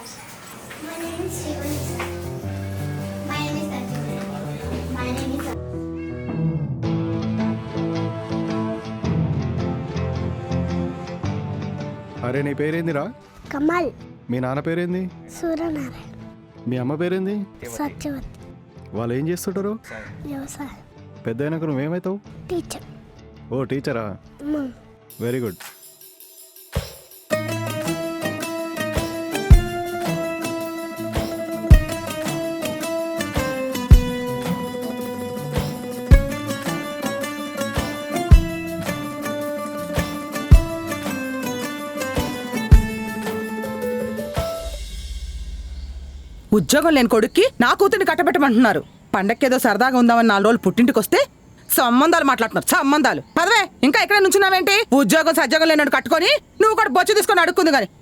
My name is Shivan. My name is Arjuna. My name is. అరే నీ పేరేందిరా? కమల్. మీ నాన్న పేరేంది? సూర్యనారాయణ. మీ అమ్మ పేరేంది? సత్యవతి. వాళ్ళు ఏం చేస్తుంటారు? వ్యవసాయం. పెద్ద అయినాక నువ్వేమవుతావు? టీచర్. ఓ టీచరా, వెరీ గుడ్. ఉద్యోగం లేని కొడుక్కి నా కూతుర్ని కట్టబెట్టమంటున్నారు. పండక్కేదో సరదాగా ఉందామని 4 రోజులు పుట్టింటికి వస్తే సంబంధాలు మాట్లాడుతున్నారు. సంబంధాలు పదవే, ఇంకా ఎక్కడ నుంచున్నావేంటి? ఉద్యోగం సజ్జోగం లేనోడు కట్టుకొని నువ్వు కూడా బొచ్చు తీసుకొని అడుక్కుంది కానీ